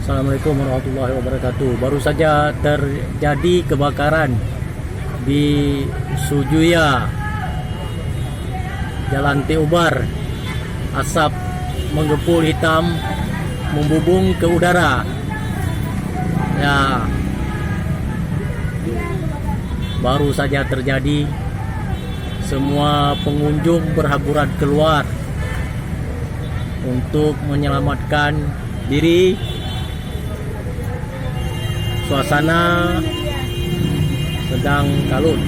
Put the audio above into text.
Assalamualaikum warahmatullahi wabarakatuh. Baru saja terjadi kebakaran di Sujuya, Jalan Teubar. Asap menggepul hitam membubung ke udara. Ya, baru saja terjadi. Semua pengunjung berhamburan keluar untuk menyelamatkan diri. Suasana sedang kalut.